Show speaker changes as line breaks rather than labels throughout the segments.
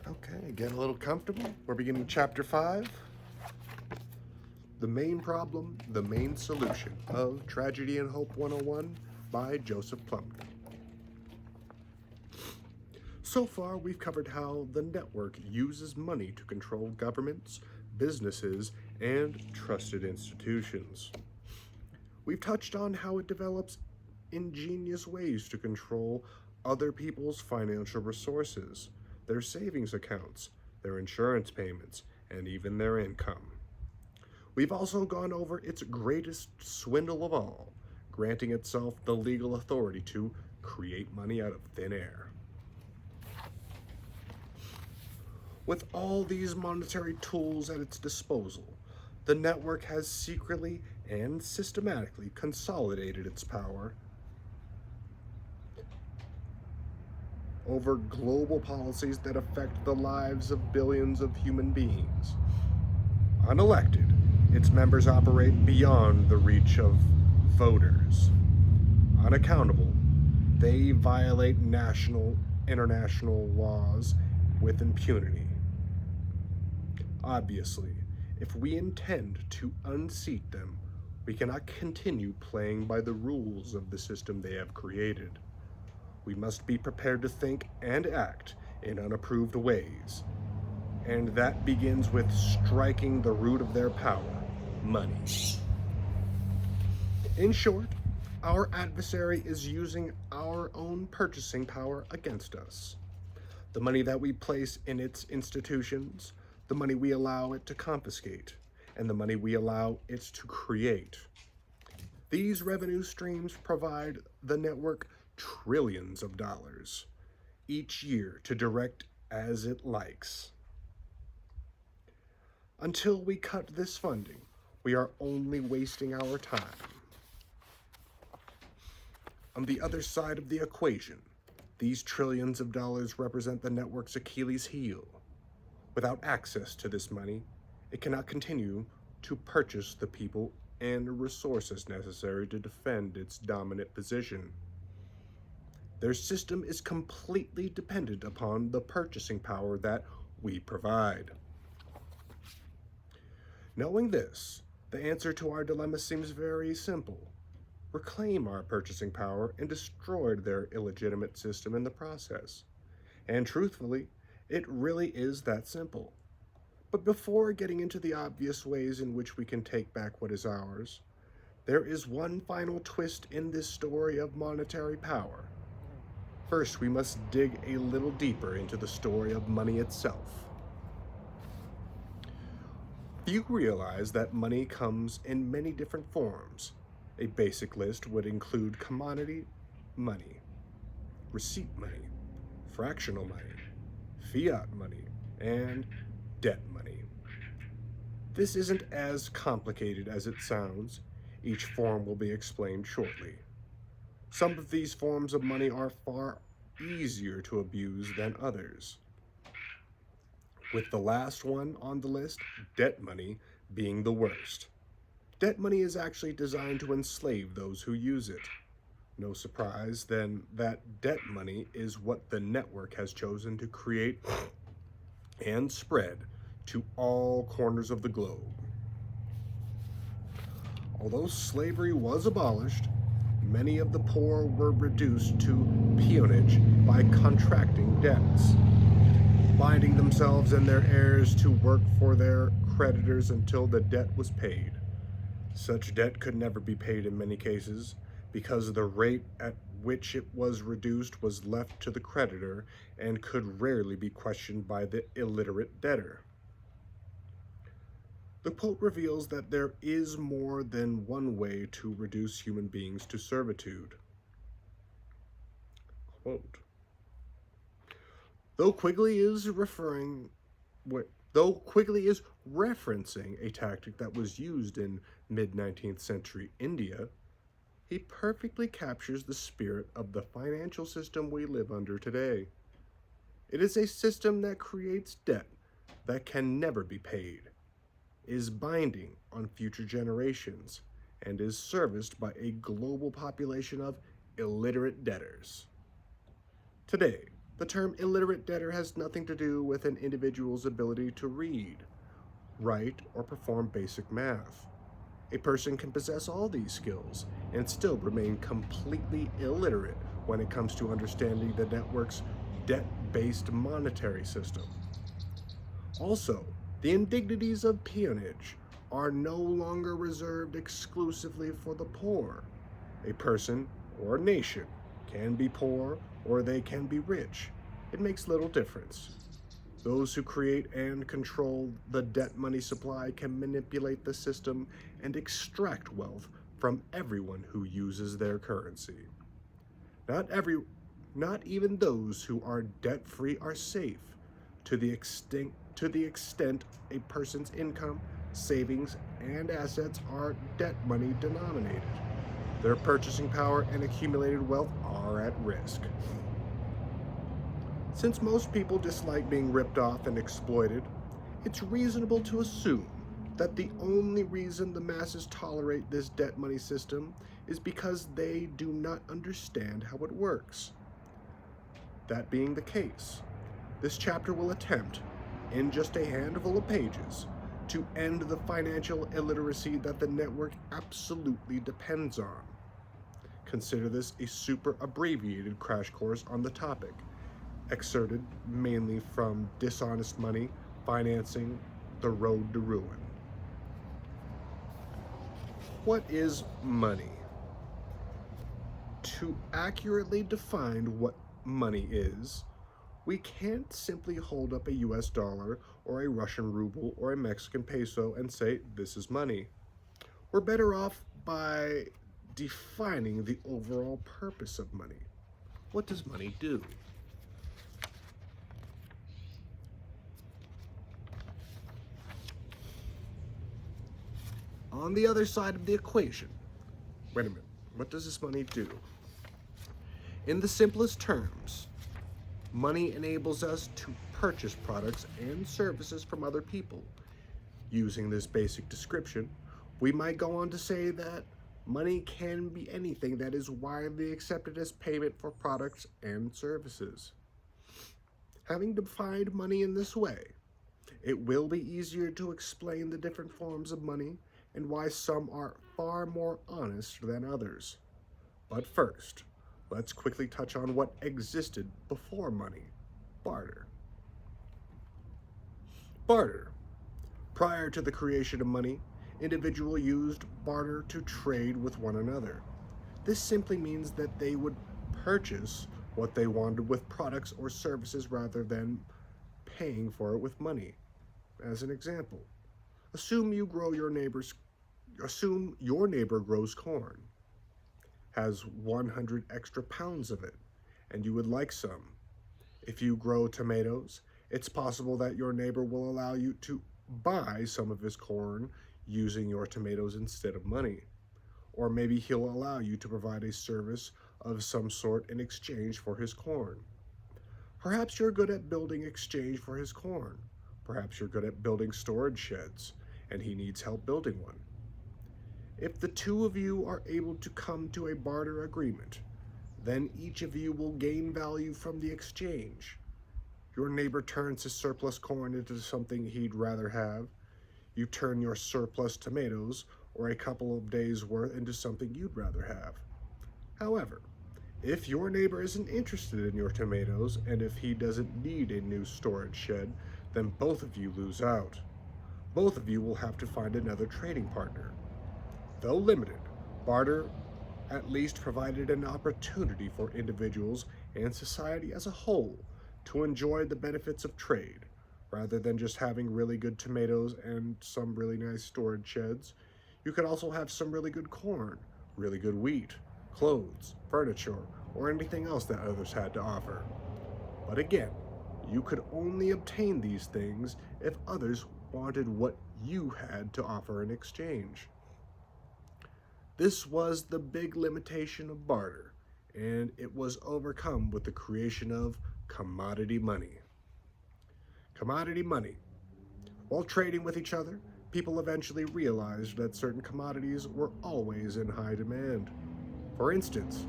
Okay, get a little comfortable. We're beginning chapter 5. The Main Problem, the Main Solution of Tragedy and Hope 101 by Joseph Plummer. So far, we've covered how the network uses money to control governments, businesses, and trusted institutions. We've touched on how it develops ingenious ways to control other people's financial resources, their savings accounts, their insurance payments, and even their income. We've also gone over its greatest swindle of all, granting itself the legal authority to create money out of thin air. With all these monetary tools at its disposal, the network has secretly and systematically consolidated its power over global policies that affect the lives of billions of human beings. Unelected, its members operate beyond the reach of voters. Unaccountable, they violate national, international laws with impunity. Obviously, if we intend to unseat them, we cannot continue playing by the rules of the system they have created. We must be prepared to think and act in unapproved ways. And that begins with striking the root of their power, money. In short, our adversary is using our own purchasing power against us. The money that we place in its institutions, the money we allow it to confiscate, and the money we allow it to create. These revenue streams provide the network trillions of dollars each year to direct as it likes. Until we cut this funding, we are only wasting our time. On the other side of the equation, these trillions of dollars represent the network's Achilles heel. Without access to this money, it cannot continue to purchase the people and resources necessary to defend its dominant position. Their system is completely dependent upon the purchasing power that we provide. Knowing this, the answer to our dilemma seems very simple. Reclaim our purchasing power and destroy their illegitimate system in the process. And truthfully, it really is that simple. But before getting into the obvious ways in which we can take back what is ours, there is one final twist in this story of monetary power. First, we must dig a little deeper into the story of money itself. Few realize that money comes in many different forms. A basic list would include commodity money, receipt money, fractional money, fiat money, and debt money. This isn't as complicated as it sounds. Each form will be explained shortly. Some of these forms of money are far easier to abuse than others, with the last one on the list, debt money, being the worst. Debt money is actually designed to enslave those who use it. No surprise, then, that debt money is what the network has chosen to create and spread to all corners of the globe. Although slavery was abolished, many of the poor were reduced to peonage by contracting debts, binding themselves and their heirs to work for their creditors until the debt was paid. Such debt could never be paid in many cases, because the rate at which it was reduced was left to the creditor and could rarely be questioned by the illiterate debtor. The quote reveals that there is more than one way to reduce human beings to servitude. Quote, Though Quigley is referencing a tactic that was used in mid-19th century India, he perfectly captures the spirit of the financial system we live under today. It is a system that creates debt that can never be paid, is binding on future generations, and is serviced by a global population of illiterate debtors. Today, The term illiterate debtor has nothing to do with an individual's ability to read, write, or perform basic math. A person can possess all these skills and still remain completely illiterate when it comes to understanding the network's debt-based monetary system. Also, the indignities of peonage are no longer reserved exclusively for the poor. A person or a nation can be poor or they can be rich. It makes little difference. Those who create and control the debt money supply can manipulate the system and extract wealth from everyone who uses their currency. Not even those who are debt-free are safe to the extent a person's income, savings, and assets are debt money denominated. Their purchasing power and accumulated wealth are at risk. Since most people dislike being ripped off and exploited, it's reasonable to assume that the only reason the masses tolerate this debt money system is because they do not understand how it works. That being the case, this chapter will attempt, in just a handful of pages, to end the financial illiteracy that the network absolutely depends on. Consider this a super abbreviated crash course on the topic, excerpted mainly from Dishonest Money, Financing the Road to Ruin. What is money? To accurately define what money is, we can't simply hold up a US dollar or a Russian ruble or a Mexican peso and say, this is money. We're better off by defining the overall purpose of money. What does money do? On the other side of the equation, wait a minute, what does this money do? In the simplest terms, money enables us to purchase products and services from other people. Using this basic description, we might go on to say that money can be anything that is widely accepted as payment for products and services. Having defined money in this way, it will be easier to explain the different forms of money and why some are far more honest than others. But first, let's quickly touch on what existed before money: barter. Barter. Prior to the creation of money, individuals used barter to trade with one another. This simply means that they would purchase what they wanted with products or services rather than paying for it with money. As an example, assume your neighbor grows corn, has 100 extra pounds of it, and you would like some. If you grow tomatoes, it's possible that your neighbor will allow you to buy some of his corn using your tomatoes instead of money. Or maybe he'll allow you to provide a service of some sort in exchange for his corn. Perhaps you're good at building exchange for his corn. Perhaps you're good at building storage sheds, and he needs help building one. If the two of you are able to come to a barter agreement, then each of you will gain value from the exchange. Your neighbor turns his surplus corn into something he'd rather have. You turn your surplus tomatoes or a couple of days' worth into something you'd rather have. However, if your neighbor isn't interested in your tomatoes and if he doesn't need a new storage shed, then both of you lose out. Both of you will have to find another trading partner. Though limited, barter at least provided an opportunity for individuals and society as a whole to enjoy the benefits of trade. Rather than just having really good tomatoes and some really nice storage sheds, you could also have some really good corn, really good wheat, clothes, furniture, or anything else that others had to offer. But again, you could only obtain these things if others wanted what you had to offer in exchange. This was the big limitation of barter, and it was overcome with the creation of commodity money. Commodity money. While trading with each other, people eventually realized that certain commodities were always in high demand. For instance,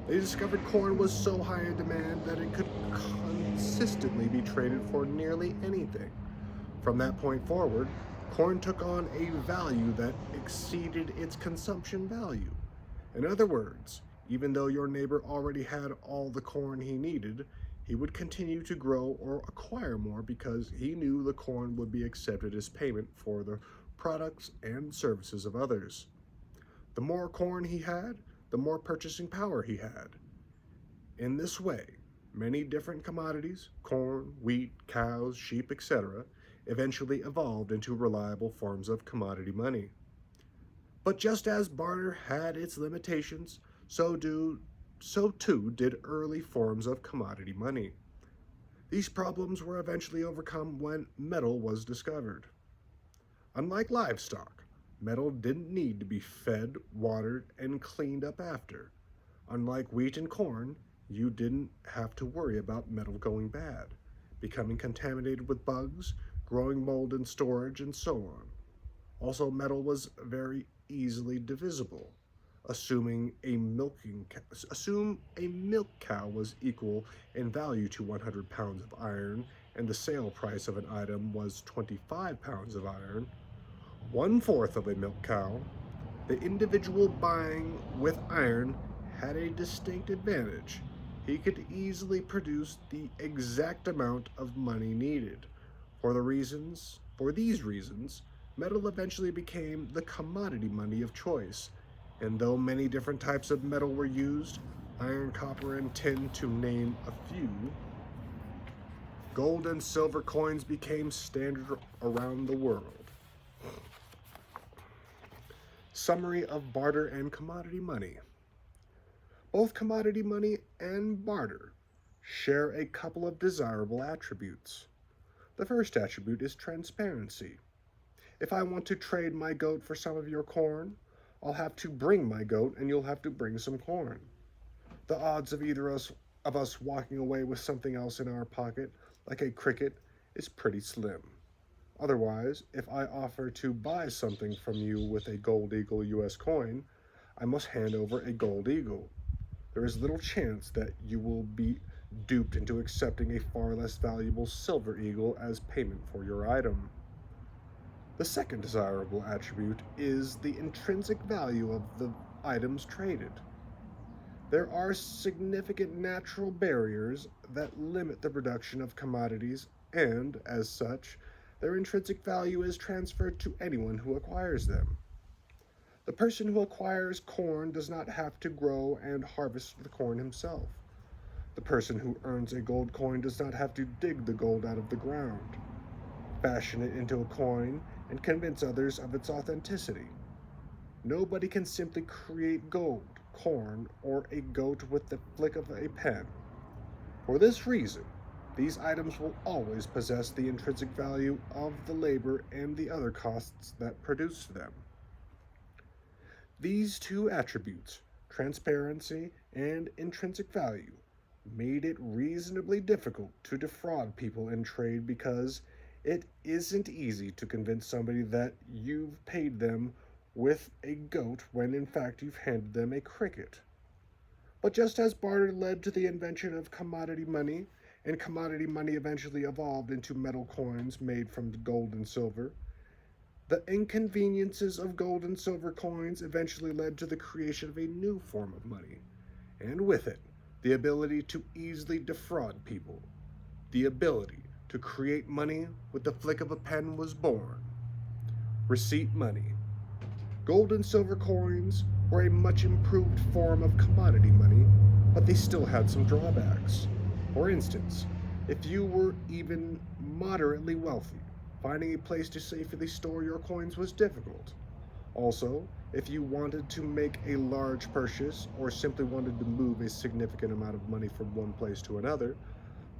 They discovered corn was so high in demand that it could consistently be traded for nearly anything. From that point forward, corn took on a value that exceeded its consumption value. In other words, even though your neighbor already had all the corn he needed, he would continue to grow or acquire more because he knew the corn would be accepted as payment for the products and services of others. The more corn he had, the more purchasing power he had. In this way, many different commodities, corn, wheat, cows, sheep, etc., eventually evolved into reliable forms of commodity money. But just as barter had its limitations, so too did early forms of commodity money. These problems were eventually overcome when metal was discovered. Unlike livestock, metal didn't need to be fed, watered, and cleaned up after. Unlike wheat and corn, you didn't have to worry about metal going bad, becoming contaminated with bugs, growing mold in storage, and so on. Also, metal was very easily divisible. Assume a milk cow was equal in value to 100 pounds of iron, and the sale price of an item was 25 pounds of iron. One fourth of a milk cow, the individual buying with iron had a distinct advantage. He could easily produce the exact amount of money needed. For these reasons, metal eventually became the commodity money of choice. And though many different types of metal were used, iron, copper, and tin to name a few, gold and silver coins became standard around the world. Summary of barter and commodity money. Both commodity money and barter share a couple of desirable attributes. The first attribute is transparency. If I want to trade my goat for some of your corn, I'll have to bring my goat and you'll have to bring some corn. The odds of either of us walking away with something else in our pocket, like a cricket, is pretty slim. Otherwise, if I offer to buy something from you with a Gold Eagle US coin, I must hand over a Gold Eagle. There is little chance that you will be duped into accepting a far less valuable Silver Eagle as payment for your item. The second desirable attribute is the intrinsic value of the items traded. There are significant natural barriers that limit the production of commodities, and, as such, their intrinsic value is transferred to anyone who acquires them. The person who acquires corn does not have to grow and harvest the corn himself. The person who earns a gold coin does not have to dig the gold out of the ground, fashion it into a coin, and convince others of its authenticity. Nobody can simply create gold, corn, or a goat with the flick of a pen. For this reason, these items will always possess the intrinsic value of the labor and the other costs that produce them. These two attributes, transparency and intrinsic value, made it reasonably difficult to defraud people in trade because it isn't easy to convince somebody that you've paid them with a goat when in fact you've handed them a cricket. But just as barter led to the invention of commodity money, and commodity money eventually evolved into metal coins made from gold and silver, the inconveniences of gold and silver coins eventually led to the creation of a new form of money, and with it, the ability to easily defraud people. The ability to create money with the flick of a pen was born. Receipt money. Gold and silver coins were a much improved form of commodity money, but they still had some drawbacks. For instance, if you were even moderately wealthy, finding a place to safely store your coins was difficult. Also, if you wanted to make a large purchase or simply wanted to move a significant amount of money from one place to another,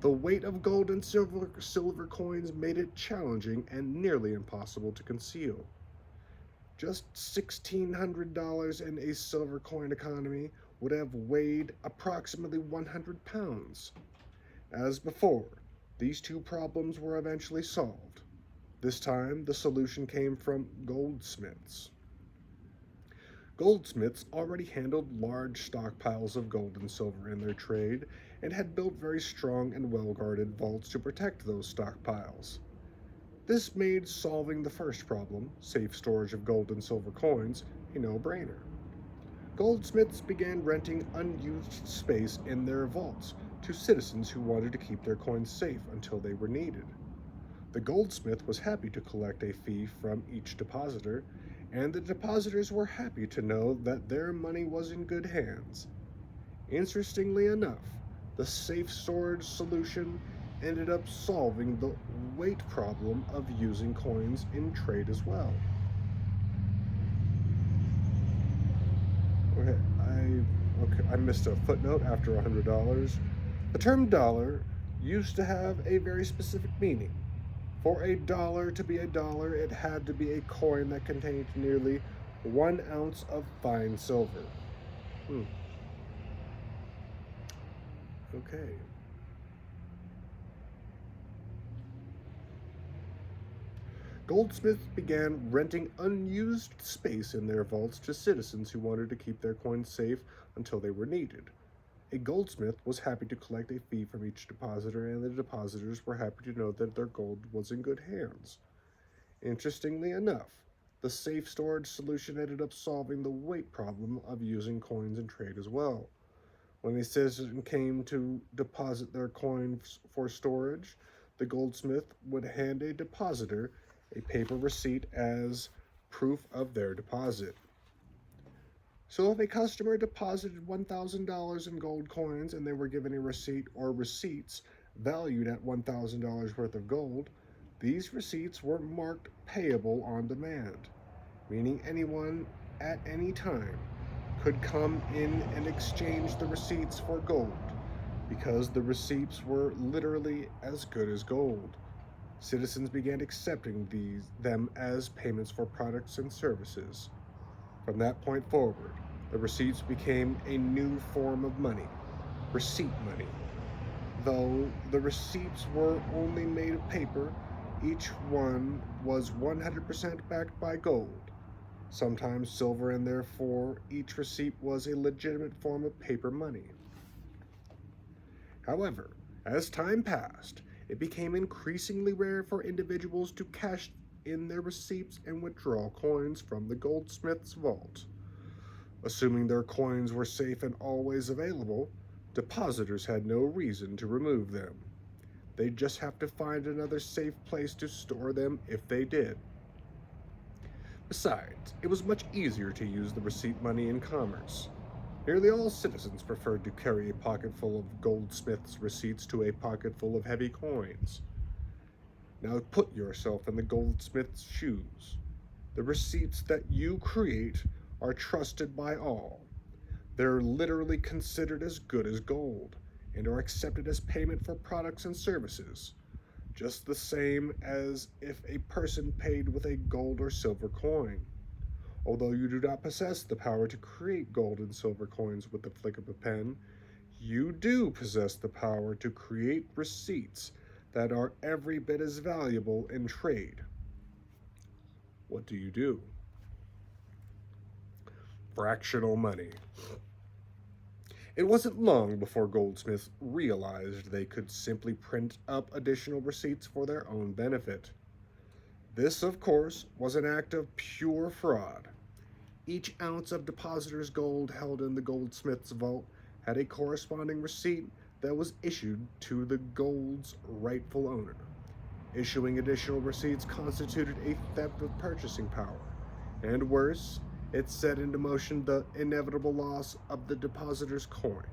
the weight of gold and silver coins made it challenging and nearly impossible to conceal. Just $1,600 in a silver coin economy would have weighed approximately 100 pounds. As before, these two problems were eventually solved. This time, the solution came from goldsmiths. Goldsmiths already handled large stockpiles of gold and silver in their trade and had built very strong and well guarded vaults to protect those stockpiles. This made solving the first problem, safe storage of gold and silver coins, a no brainer. Goldsmiths began renting unused space in their vaults to citizens who wanted to keep their coins safe until they were needed. The goldsmith was happy to collect a fee from each depositor, and the depositors were happy to know that their money was in good hands. Interestingly enough, the safe storage solution ended up solving the weight problem of using coins in trade as well. I missed a footnote after $100. The term dollar used to have a very specific meaning. For a dollar to be a dollar, it had to be a coin that contained nearly 1 ounce of fine silver. Okay. Goldsmiths began renting unused space in their vaults to citizens who wanted to keep their coins safe until they were needed. A goldsmith was happy to collect a fee from each depositor, and the depositors were happy to know that their gold was in good hands. Interestingly enough, the safe storage solution ended up solving the weight problem of using coins in trade as well. When a citizen came to deposit their coins for storage, the goldsmith would hand a depositor a paper receipt as proof of their deposit. So if a customer deposited $1,000 in gold coins and they were given a receipt or receipts valued at $1,000 worth of gold, these receipts were marked payable on demand, meaning anyone at any time could come in and exchange the receipts for gold, because the receipts were literally as good as gold. Citizens began accepting them as payments for products and services. From that point forward, the receipts became a new form of money, receipt money. Though the receipts were only made of paper, each one was 100% backed by gold, sometimes silver, and therefore each receipt was a legitimate form of paper money. However, as time passed, it became increasingly rare for individuals to cash in their receipts and withdraw coins from the goldsmith's vault. Assuming their coins were safe and always available, depositors had no reason to remove them. They'd just have to find another safe place to store them if they did. Besides, it was much easier to use the receipt money in commerce. Nearly all citizens preferred to carry a pocketful of goldsmith's receipts to a pocketful of heavy coins. Now put yourself in the goldsmith's shoes. The receipts that you create are trusted by all. They're literally considered as good as gold and are accepted as payment for products and services, just the same as if a person paid with a gold or silver coin. Although you do not possess the power to create gold and silver coins with the flick of a pen, you do possess the power to create receipts that are every bit as valuable in trade. What do you do? Fractional money. It wasn't long before goldsmiths realized they could simply print up additional receipts for their own benefit. This, of course, was an act of pure fraud. Each ounce of depositor's gold held in the goldsmith's vault had a corresponding receipt that was issued to the gold's rightful owner. Issuing additional receipts constituted a theft of purchasing power, and worse, it set into motion the inevitable loss of the depositor's coin.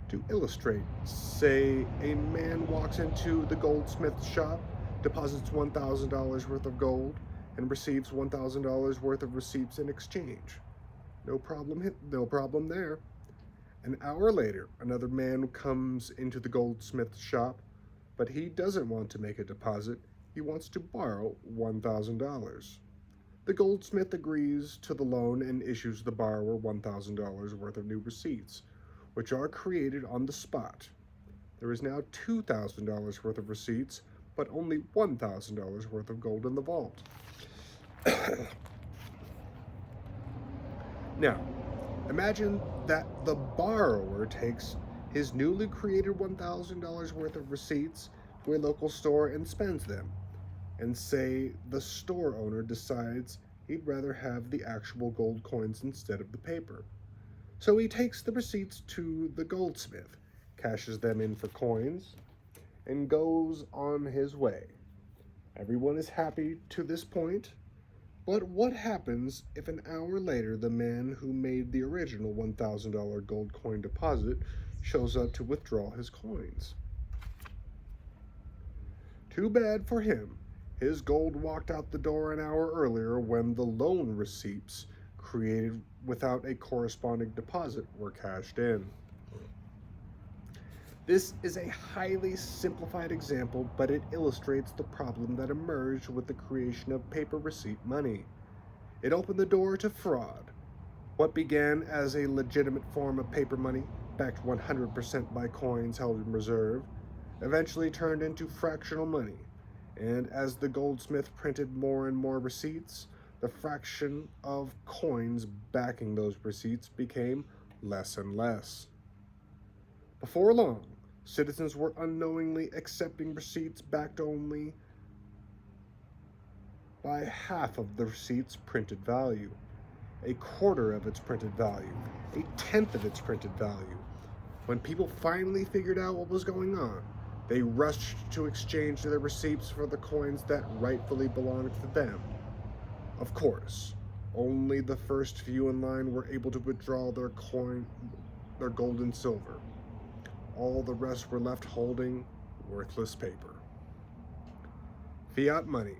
To illustrate, say a man walks into the goldsmith's shop, deposits $1,000 worth of gold, and receives $1,000 worth of receipts in exchange. No problem there. An hour later, another man comes into the goldsmith's shop, but he doesn't want to make a deposit. He wants to borrow $1,000. The goldsmith agrees to the loan and issues the borrower $1,000 worth of new receipts, which are created on the spot. There is now $2,000 worth of receipts, but only $1,000 worth of gold in the vault. Now, imagine that the borrower takes his newly created $1,000 worth of receipts to a local store and spends them, and say the store owner decides he'd rather have the actual gold coins instead of the paper. So he takes the receipts to the goldsmith, cashes them in for coins, and goes on his way. Everyone is happy to this point, but what happens if an hour later the man who made the original $1,000 gold coin deposit shows up to withdraw his coins? Too bad for him. His gold walked out the door an hour earlier when the loan receipts created without a corresponding deposit were cashed in. This is a highly simplified example, but it illustrates the problem that emerged with the creation of paper receipt money. It opened the door to fraud. What began as a legitimate form of paper money, backed 100% by coins held in reserve, eventually turned into fractional money. And as the goldsmith printed more and more receipts, the fraction of coins backing those receipts became less and less. Before long, citizens were unknowingly accepting receipts backed only by half of the receipt's printed value, a quarter of its printed value, a tenth of its printed value. When people finally figured out what was going on, they rushed to exchange their receipts for the coins that rightfully belonged to them. Of course, only the first few in line were able to withdraw their gold and silver. All the rest were left holding worthless paper. Fiat money.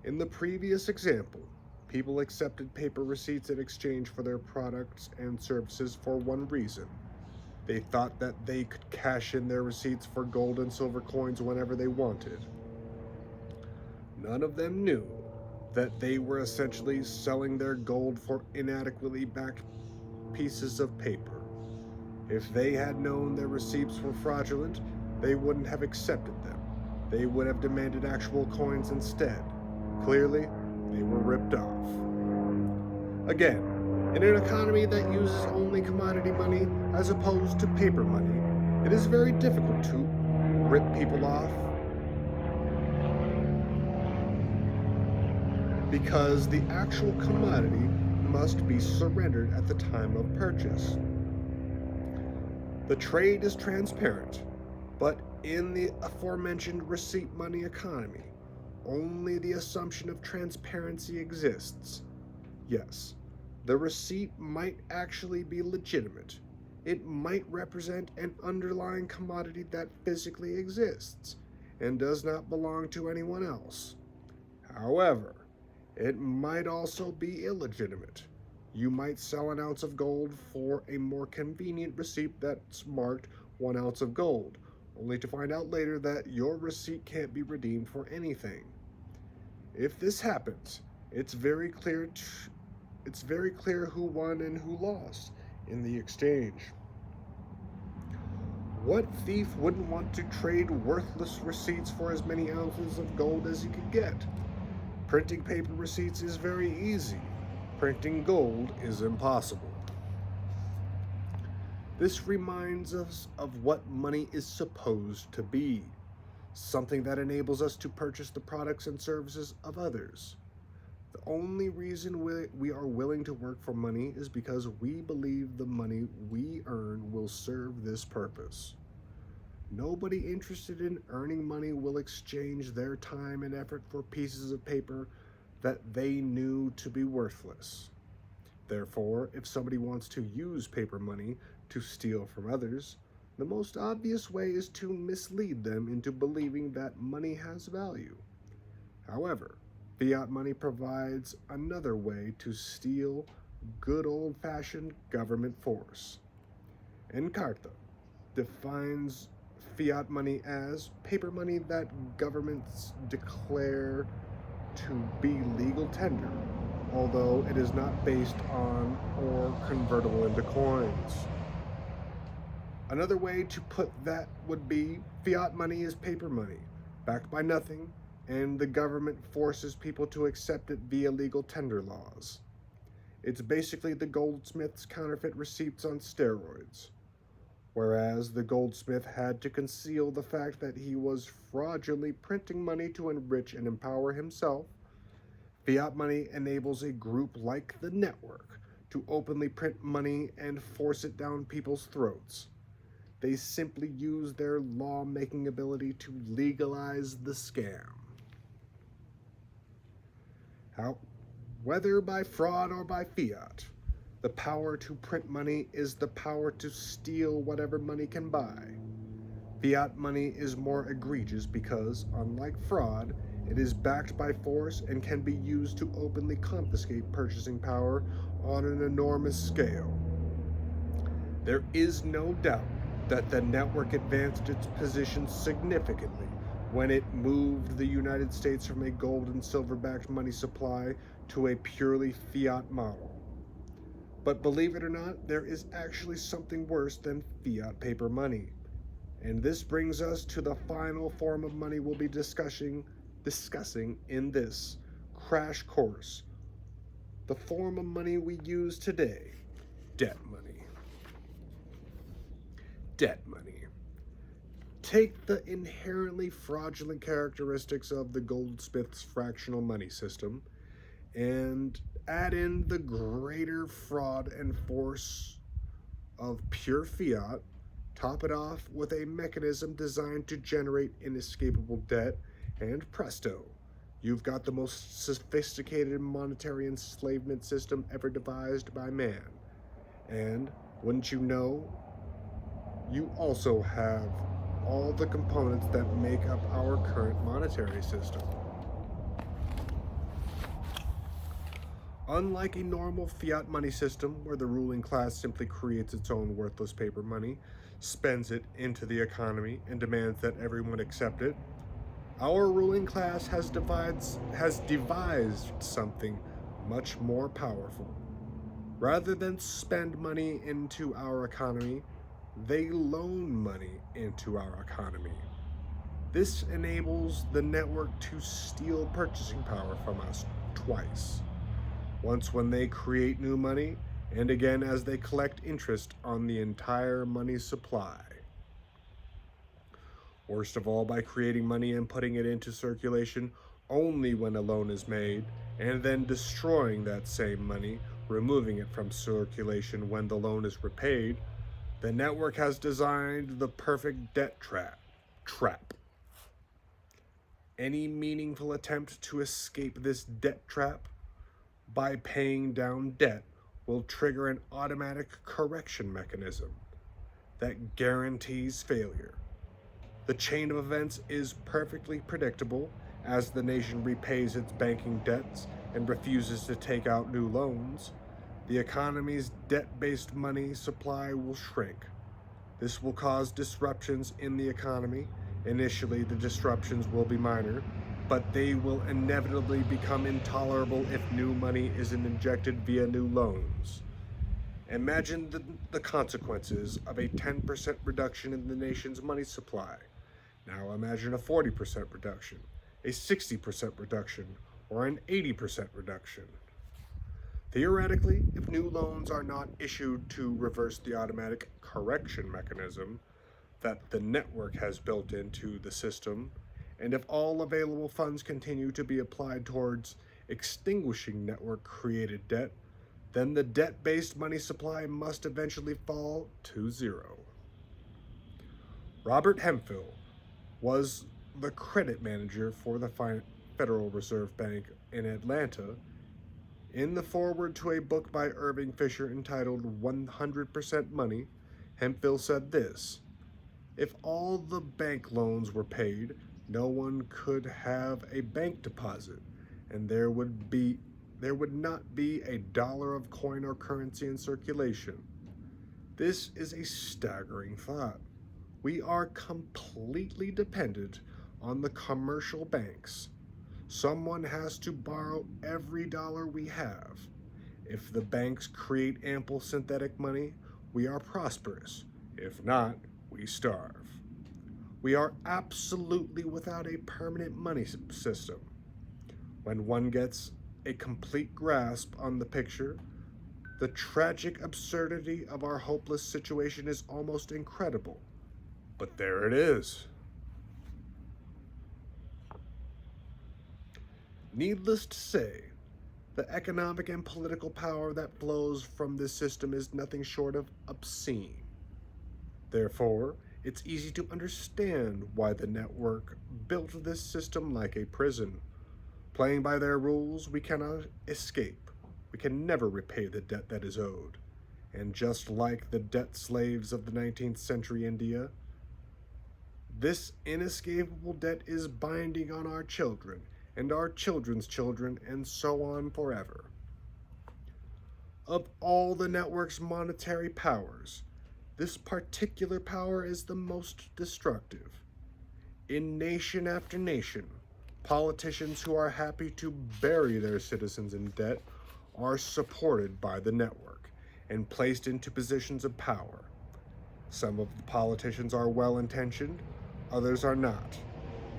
In the previous example, people accepted paper receipts in exchange for their products and services for one reason. They thought that they could cash in their receipts for gold and silver coins whenever they wanted. None of them knew that they were essentially selling their gold for inadequately backed pieces of paper. If they had known their receipts were fraudulent, they wouldn't have accepted them. They would have demanded actual coins instead. Clearly, they were ripped off. Again, in an economy that uses only commodity money as opposed to paper money, it is very difficult to rip people off because the actual commodity must be surrendered at the time of purchase. The trade is transparent, but in the aforementioned receipt money economy, only the assumption of transparency exists. Yes, the receipt might actually be legitimate. It might represent an underlying commodity that physically exists and does not belong to anyone else. However, it might also be illegitimate. You might sell an ounce of gold for a more convenient receipt that's marked 1 ounce of gold, only to find out later that your receipt can't be redeemed for anything. If this happens, it's very clear who won and who lost in the exchange. What thief wouldn't want to trade worthless receipts for as many ounces of gold as he could get? Printing paper receipts is very easy. Printing gold is impossible. This reminds us of what money is supposed to be, something that enables us to purchase the products and services of others. The only reason we are willing to work for money is because we believe the money we earn will serve this purpose. Nobody interested in earning money will exchange their time and effort for pieces of paper that they knew to be worthless. Therefore, if somebody wants to use paper money to steal from others, the most obvious way is to mislead them into believing that money has value. However, fiat money provides another way to steal good old-fashioned government force. Encarta defines fiat money as paper money that governments declare to be legal tender, although it is not based on or convertible into coins. Another way to put that would be fiat money is paper money, backed by nothing, and the government forces people to accept it via legal tender laws. It's basically the goldsmith's counterfeit receipts on steroids. Whereas the goldsmith had to conceal the fact that he was fraudulently printing money to enrich and empower himself, fiat money enables a group like the network to openly print money and force it down people's throats. They simply use their law-making ability to legalize the scam. How, whether by fraud or by fiat, the power to print money is the power to steal whatever money can buy. Fiat money is more egregious because, unlike fraud, it is backed by force and can be used to openly confiscate purchasing power on an enormous scale. There is no doubt that the network advanced its position significantly when it moved the United States from a gold and silver-backed money supply to a purely fiat model. But believe it or not, there is actually something worse than fiat paper money. And this brings us to the final form of money we'll be discussing in this crash course. The form of money we use today, debt money. Debt money. Take the inherently fraudulent characteristics of the goldsmith's fractional money system and add in the greater fraud and force of pure fiat, top it off with a mechanism designed to generate inescapable debt, and presto, you've got the most sophisticated monetary enslavement system ever devised by man. And, wouldn't you know, you also have all the components that make up our current monetary system. Unlike a normal fiat money system where the ruling class simply creates its own worthless paper money, spends it into the economy, and demands that everyone accept it, our ruling class has devised something much more powerful. Rather than spend money into our economy, they loan money into our economy. This enables the network to steal purchasing power from us twice. Once when they create new money, and again as they collect interest on the entire money supply. Worst of all, by creating money and putting it into circulation only when a loan is made, and then destroying that same money, removing it from circulation when the loan is repaid, the network has designed the perfect debt trap. Any meaningful attempt to escape this debt trap by paying down debt will trigger an automatic correction mechanism that guarantees failure. The chain of events is perfectly predictable as the nation repays its banking debts and refuses to take out new loans. The economy's debt-based money supply will shrink. This will cause disruptions in the economy. Initially, the disruptions will be minor, but they will inevitably become intolerable if new money isn't injected via new loans. Imagine the consequences of a 10% reduction in the nation's money supply. Now imagine a 40% reduction, a 60% reduction, or an 80% reduction. Theoretically, if new loans are not issued to reverse the automatic correction mechanism that the network has built into the system, and if all available funds continue to be applied towards extinguishing network-created debt, then the debt-based money supply must eventually fall to zero. Robert Hemphill was the credit manager for the Federal Reserve Bank in Atlanta. In the foreword to a book by Irving Fisher entitled 100% Money, Hemphill said this: "If all the bank loans were paid, no one could have a bank deposit, and there would not be a dollar of coin or currency in circulation." This is a staggering thought. We are completely dependent on the commercial banks. Someone has to borrow every dollar we have. If the banks create ample synthetic money, we are prosperous. If not, we starve. We are absolutely without a permanent money system. When one gets a complete grasp on the picture, The tragic absurdity of our hopeless situation is almost incredible. But there it is. Needless to say, the economic and political power that flows from this system is nothing short of obscene. Therefore, it's easy to understand why the network built this system like a prison. Playing by their rules, we cannot escape. We can never repay the debt that is owed. And just like the debt slaves of the 19th century India, this inescapable debt is binding on our children and our children's children, and so on forever. Of all the network's monetary powers, this particular power is the most destructive. In nation after nation, politicians who are happy to bury their citizens in debt are supported by the network and placed into positions of power. Some of the politicians are well-intentioned, others are not.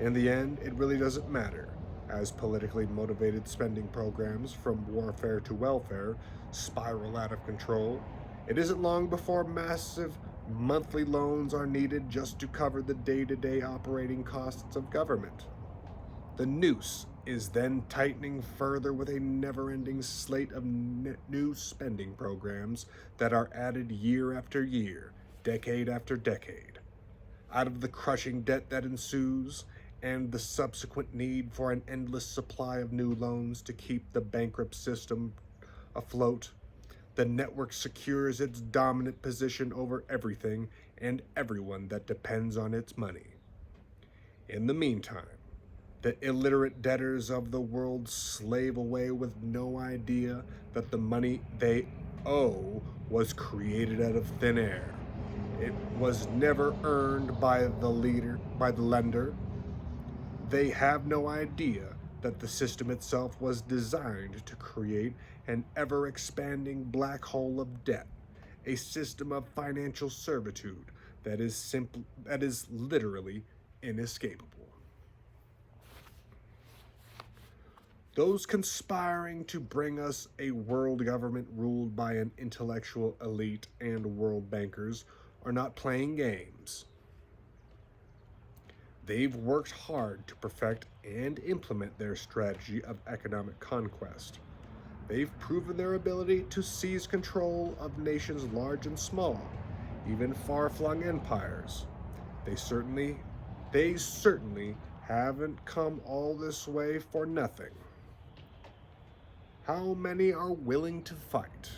In the end, it really doesn't matter, as politically motivated spending programs from warfare to welfare spiral out of control. It isn't long before massive monthly loans are needed just to cover the day-to-day operating costs of government. The noose is then tightening further with a never-ending slate of new spending programs that are added year after year, decade after decade. Out of the crushing debt that ensues, and the subsequent need for an endless supply of new loans to keep the bankrupt system afloat, the network secures its dominant position over everything and everyone that depends on its money. In the meantime, the illiterate debtors of the world slave away with no idea that the money they owe was created out of thin air. It was never earned by the lender. They have no idea that the system itself was designed to create an ever-expanding black hole of debt, a system of financial servitude that is literally inescapable. Those conspiring to bring us a world government ruled by an intellectual elite and world bankers are not playing games. They've worked hard to perfect and implement their strategy of economic conquest. They've proven their ability to seize control of nations large and small, even far-flung empires. They certainly haven't come all this way for nothing. How many are willing to fight?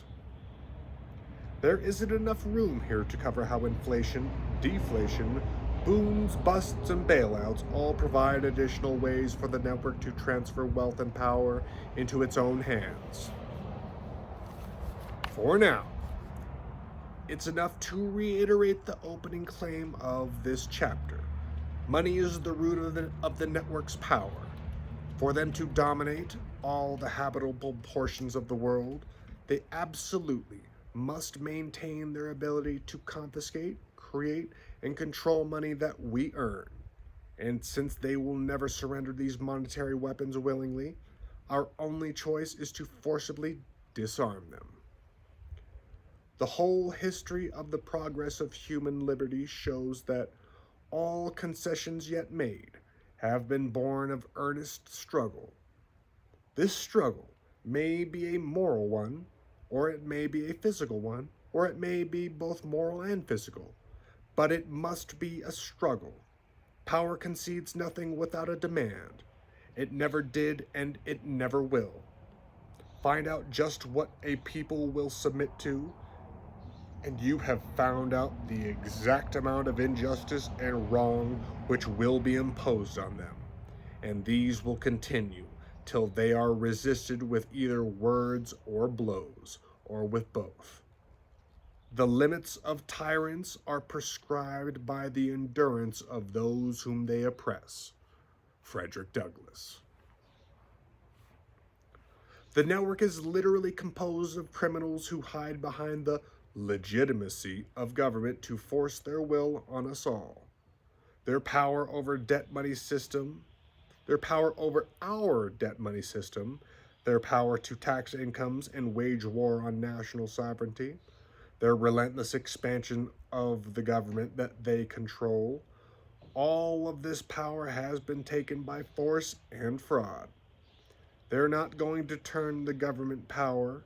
There isn't enough room here to cover how inflation, deflation, booms, busts, and bailouts all provide additional ways for the network to transfer wealth and power into its own hands. For now, it's enough to reiterate the opening claim of this chapter. Money is the root of the network's power. For them to dominate all the habitable portions of the world, they absolutely must maintain their ability to confiscate, create, and control money that we earn. And since they will never surrender these monetary weapons willingly, our only choice is to forcibly disarm them. The whole history of the progress of human liberty shows that all concessions yet made have been born of earnest struggle. This struggle may be a moral one, or it may be a physical one, or it may be both moral and physical. But it must be a struggle. Power concedes nothing without a demand. It never did, and it never will. Find out just what a people will submit to, and you have found out the exact amount of injustice and wrong which will be imposed on them. And these will continue till they are resisted with either words or blows, or with both. The limits of tyrants are prescribed by the endurance of those whom they oppress. Frederick Douglass. The network is literally composed of criminals who hide behind the legitimacy of government to force their will on us all. Their power over our debt money system, their power to tax incomes and wage war on national sovereignty, their relentless expansion of the government that they control. All of this power has been taken by force and fraud. They're not going to turn the government power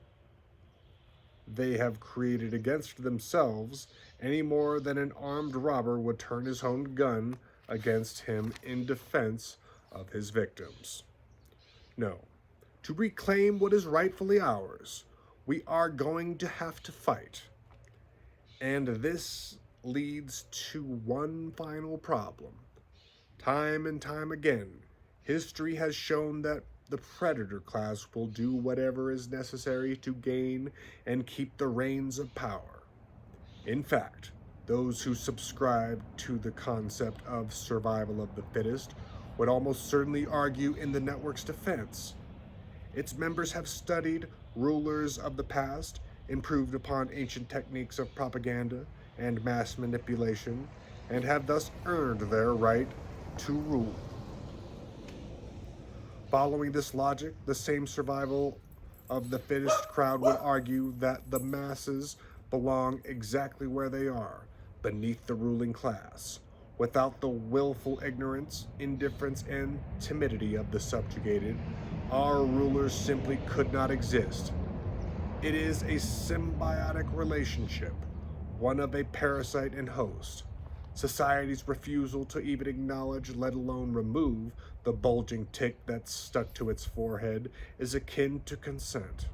they have created against themselves any more than an armed robber would turn his own gun against him in defense of his victims. No, to reclaim what is rightfully ours, we are going to have to fight. And this leads to one final problem. Time and time again, history has shown that the predator class will do whatever is necessary to gain and keep the reins of power. In fact, those who subscribe to the concept of survival of the fittest would almost certainly argue in the network's defense. Its members have studied rulers of the past, improved upon ancient techniques of propaganda and mass manipulation, and have thus earned their right to rule. Following this logic, the same survival of the fittest crowd would argue that the masses belong exactly where they are, beneath the ruling class. Without the willful ignorance, indifference, and timidity of the subjugated, our rulers simply could not exist. It is a symbiotic relationship, one of a parasite and host. Society's refusal to even acknowledge, let alone remove, the bulging tick that's stuck to its forehead is akin to consent.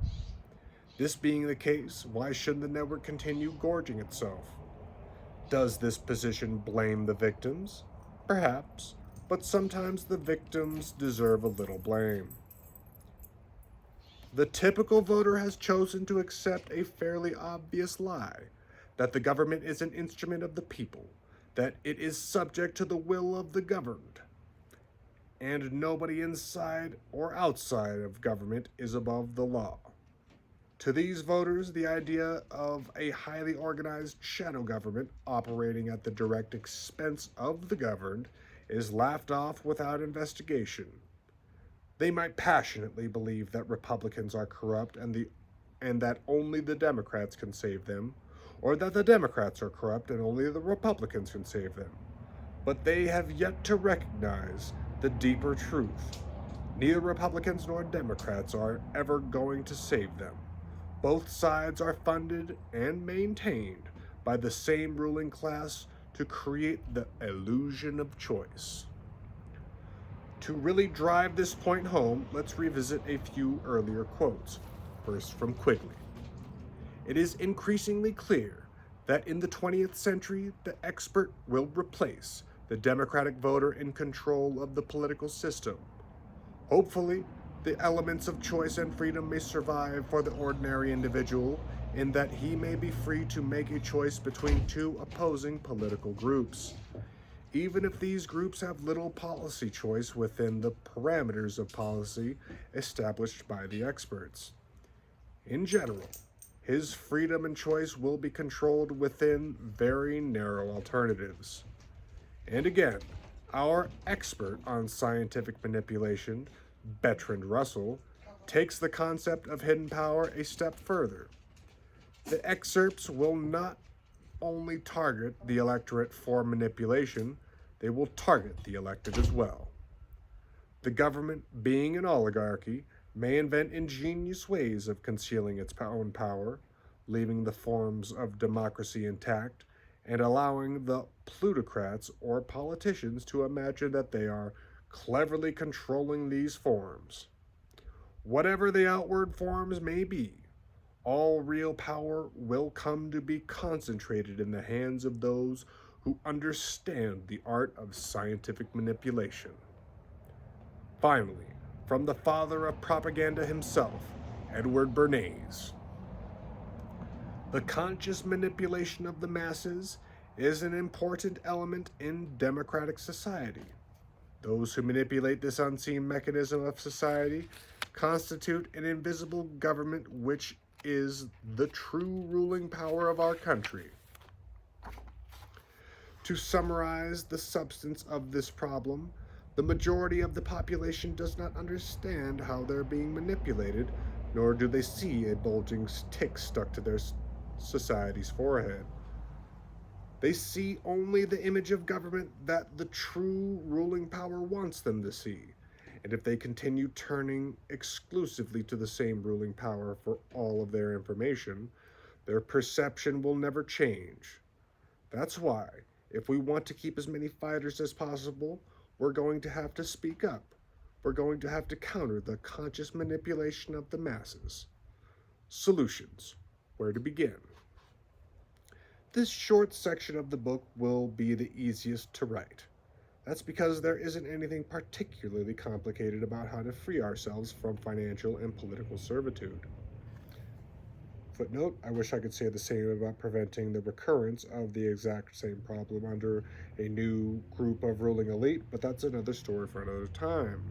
This being the case, why shouldn't the network continue gorging itself? Does this position blame the victims? Perhaps, but sometimes the victims deserve a little blame. The typical voter has chosen to accept a fairly obvious lie, that the government is an instrument of the people, that it is subject to the will of the governed, and nobody inside or outside of government is above the law. To these voters, the idea of a highly organized shadow government operating at the direct expense of the governed is laughed off without investigation. They might passionately believe that Republicans are corrupt and that only the Democrats can save them, or that the Democrats are corrupt and only the Republicans can save them. But they have yet to recognize the deeper truth. Neither Republicans nor Democrats are ever going to save them. Both sides are funded and maintained by the same ruling class to create the illusion of choice. To really drive this point home, let's revisit a few earlier quotes. First from Quigley. It is increasingly clear that in the 20th century, the expert will replace the democratic voter in control of the political system. Hopefully, the elements of choice and freedom may survive for the ordinary individual in that he may be free to make a choice between two opposing political groups, even if these groups have little policy choice within the parameters of policy established by the experts. In general, his freedom and choice will be controlled within very narrow alternatives. And again, our expert on scientific manipulation, Bertrand Russell, takes the concept of hidden power a step further. The excerpts will not only target the electorate for manipulation, they will target the elected as well. The government, being an oligarchy, may invent ingenious ways of concealing its own power, leaving the forms of democracy intact, and allowing the plutocrats or politicians to imagine that they are cleverly controlling these forms. Whatever the outward forms may be, all real power will come to be concentrated in the hands of those who understand the art of scientific manipulation. Finally, from the father of propaganda himself, Edward Bernays. The conscious manipulation of the masses is an important element in democratic society. Those who manipulate this unseen mechanism of society constitute an invisible government which is the true ruling power of our country. To summarize the substance of this problem, The majority of the population does not understand how they're being manipulated, nor do they see a bulging tick stuck to their society's forehead. They see only the image of government that the true ruling power wants them to see. And if they continue turning exclusively to the same ruling power for all of their information, their perception will never change. That's why, if we want to keep as many fighters as possible, we're going to have to speak up. We're going to have to counter the conscious manipulation of the masses. Solutions. Where to begin? This short section of the book will be the easiest to write. That's because there isn't anything particularly complicated about how to free ourselves from financial and political servitude. Footnote, I wish I could say the same about preventing the recurrence of the exact same problem under a new group of ruling elite, but that's another story for another time.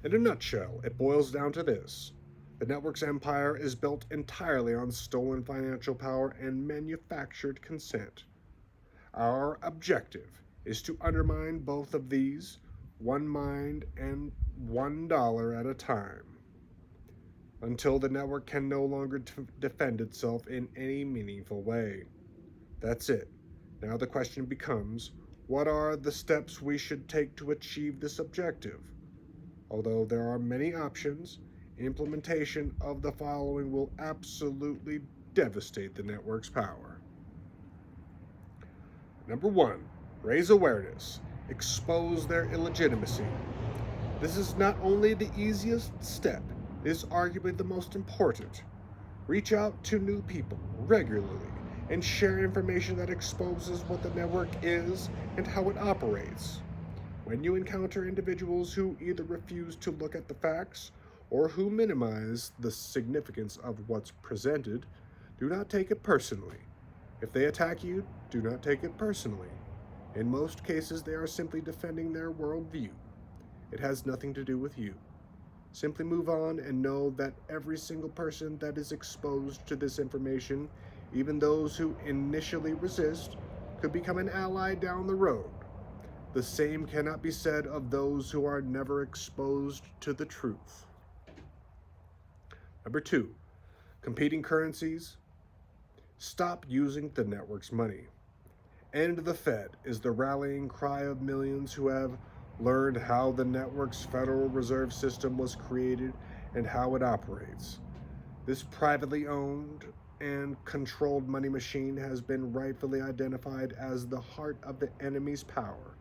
In a nutshell, it boils down to this. The network's empire is built entirely on stolen financial power and manufactured consent. Our objective is to undermine both of these, one mind and $1 at a time, until the network can no longer defend itself in any meaningful way. That's it. Now the question becomes, what are the steps we should take to achieve this objective? Although there are many options, implementation of the following will absolutely devastate the network's power. Number 1, raise awareness. Expose their illegitimacy. This is not only the easiest step, it is arguably the most important. Reach out to new people regularly and share information that exposes what the network is and how it operates. When you encounter individuals who either refuse to look at the facts or who minimize the significance of what's presented, do not take it personally. If they attack you, do not take it personally. In most cases, they are simply defending their worldview. It has nothing to do with you. Simply move on and know that every single person that is exposed to this information, even those who initially resist, could become an ally down the road. The same cannot be said of those who are never exposed to the truth. Number 2, competing currencies. Stop using the network's money. End the Fed is the rallying cry of millions who have learned how the network's Federal Reserve System was created and how it operates. This privately owned and controlled money machine has been rightfully identified as the heart of the enemy's power.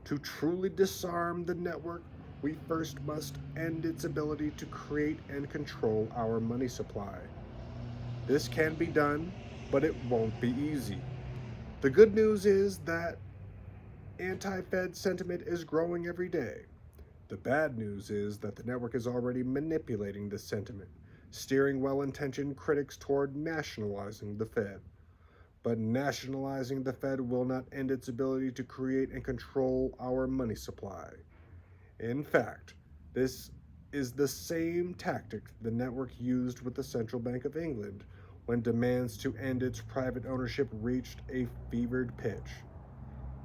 To truly disarm the network, we first must end its ability to create and control our money supply. This can be done, but it won't be easy. The good news is that anti-Fed sentiment is growing every day. The bad news is that the network is already manipulating this sentiment, steering well-intentioned critics toward nationalizing the Fed. But nationalizing the Fed will not end its ability to create and control our money supply. In fact, this is the same tactic the network used with the Central Bank of England when demands to end its private ownership reached a fevered pitch.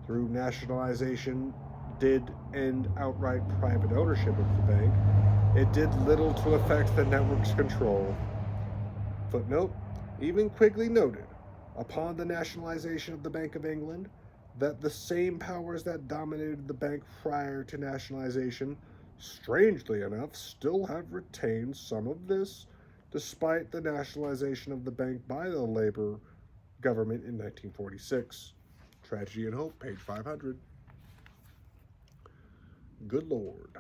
Through nationalization did end outright private ownership of the bank, it did little to affect the network's control. Footnote, even Quigley noted, upon the nationalization of the Bank of England, that the same powers that dominated the bank prior to nationalization, strangely enough, still have retained some of this, despite the nationalization of the bank by the Labour government in 1946. Tragedy and Hope, page 500. Good Lord.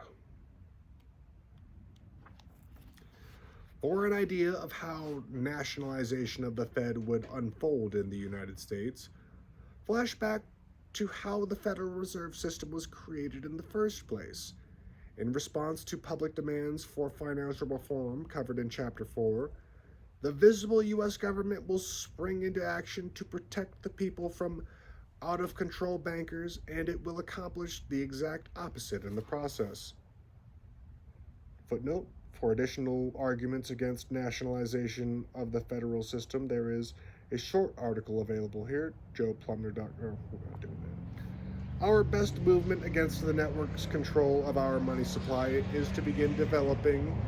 For an idea of how nationalization of the Fed would unfold in the United States, flash back to how the Federal Reserve System was created in the first place. In response to public demands for financial reform covered in Chapter 4, the visible U.S. government will spring into action to protect the people from out-of-control bankers, and it will accomplish the exact opposite in the process. Footnote, for additional arguments against nationalization of the federal system, there is a short article available here, joeplumner.com. We're not doing that. Our best movement against the network's control of our money supply is to begin developing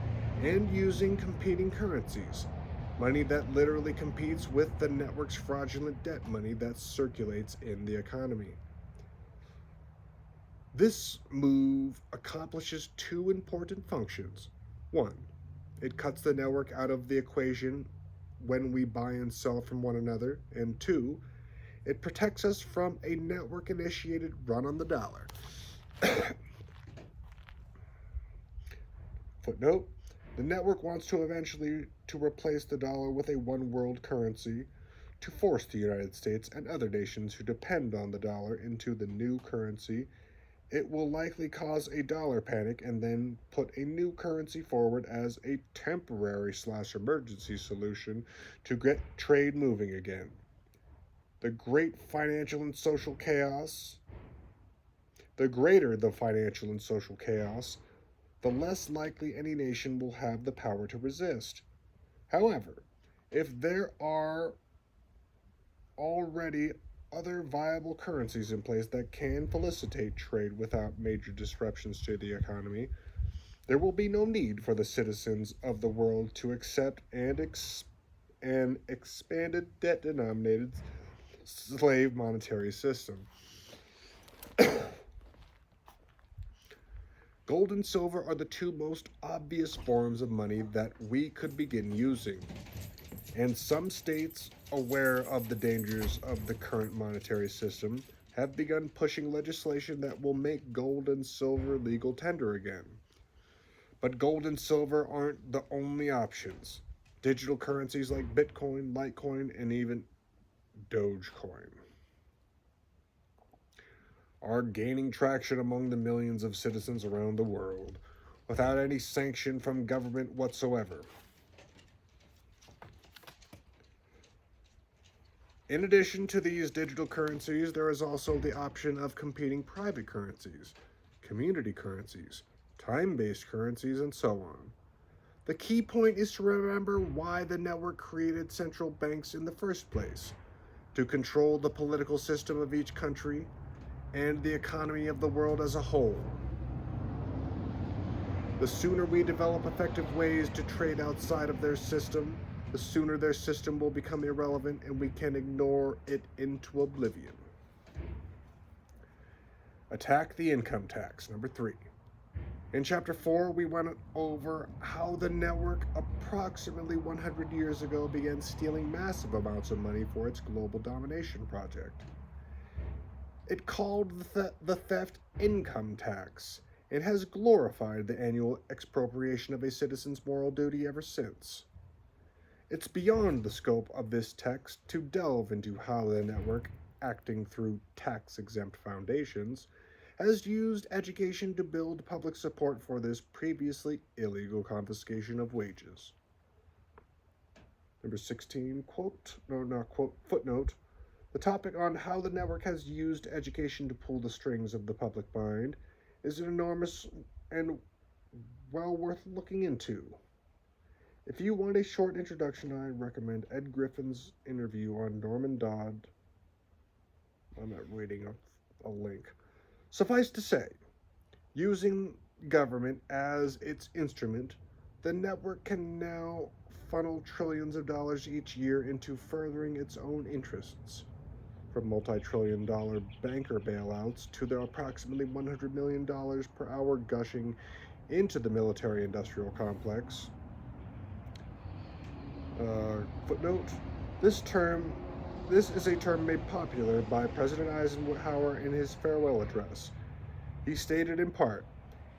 and using competing currencies. Money that literally competes with the network's fraudulent debt money that circulates in the economy. This move accomplishes two important functions. One, it cuts the network out of the equation when we buy and sell from one another. And two, it protects us from a network initiated run on the dollar. Footnote, the network wants to eventually to replace the dollar with a one world currency to force the United States and other nations who depend on the dollar into the new currency. It will likely cause a dollar panic and then put a new currency forward as a temporary/emergency solution to get trade moving again. The great financial and social chaos, the greater the financial and social chaos, the less likely any nation will have the power to resist. However, if there are already other viable currencies in place that can facilitate trade without major disruptions to the economy, there will be no need for the citizens of the world to accept an expanded debt-denominated slave monetary system. Gold and silver are the two most obvious forms of money that we could begin using, and some states, aware of the dangers of the current monetary system, have begun pushing legislation that will make gold and silver legal tender again. But gold and silver aren't the only options. Digital currencies like Bitcoin, Litecoin, and even Dogecoin are gaining traction among the millions of citizens around the world without any sanction from government whatsoever. In addition to these digital currencies, there is also the option of competing private currencies, community currencies, time-based currencies, and so on. The key point is to remember why the network created central banks in the first place: to control the political system of each country and the economy of the world as a whole. The sooner we develop effective ways to trade outside of their system, the sooner their system will become irrelevant and we can ignore it into oblivion. Attack the income tax, number 3. In Chapter 4, we went over how the network approximately 100 years ago began stealing massive amounts of money for its global domination project. It called the theft income tax and has glorified the annual expropriation of a citizen's moral duty ever since. It's beyond the scope of this text to delve into how the network, acting through tax-exempt foundations, has used education to build public support for this previously illegal confiscation of wages. Number 16, footnote. The topic on how the network has used education to pull the strings of the public mind is an enormous and well worth looking into. If you want a short introduction, I recommend Ed Griffin's interview on Norman Dodd. I'm not reading a link. Suffice to say, using government as its instrument, the network can now funnel trillions of dollars each year into furthering its own interests. From multi-trillion-dollar banker bailouts to the approximately $100 million per hour gushing into the military-industrial complex. Footnote, this is a term made popular by President Eisenhower in his farewell address. He stated in part,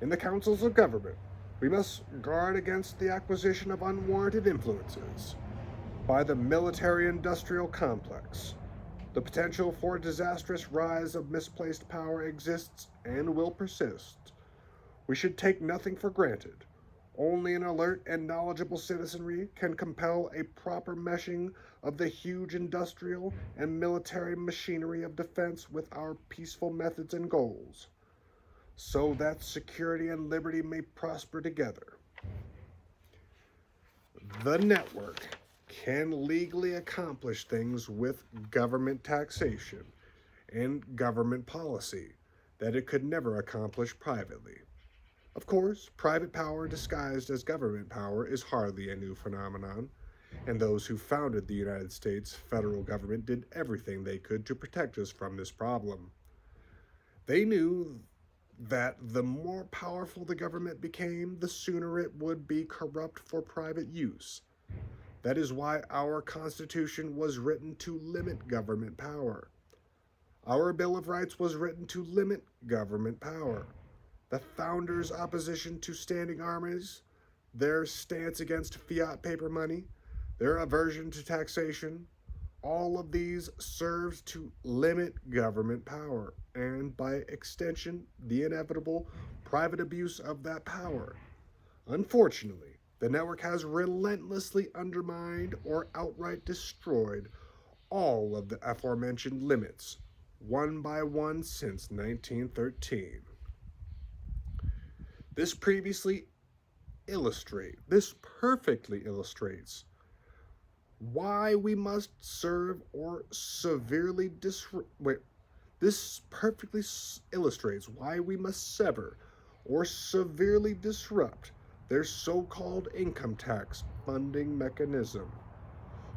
"In the councils of government, we must guard against the acquisition of unwarranted influences by the military-industrial complex. The potential for a disastrous rise of misplaced power exists and will persist. We should take nothing for granted. Only an alert and knowledgeable citizenry can compel a proper meshing of the huge industrial and military machinery of defense with our peaceful methods and goals, so that security and liberty may prosper together. The network can legally accomplish things with government taxation and government policy, that it could never accomplish privately. Of course, private power disguised as government power is hardly a new phenomenon, and those who founded the United States federal government did everything they could to protect us from this problem. They knew that the more powerful the government became, the sooner it would be corrupt for private use. That is why our Constitution was written to limit government power. Our Bill of Rights was written to limit government power. The founders' opposition to standing armies, their stance against fiat paper money, their aversion to taxation, all of these served to limit government power and, by extension, the inevitable private abuse of that power. Unfortunately, the network has relentlessly undermined or outright destroyed all of the aforementioned limits, one by one since 1913. This perfectly illustrates why we must serve or severely this perfectly illustrates why we must sever or severely disrupt their so-called income tax funding mechanism.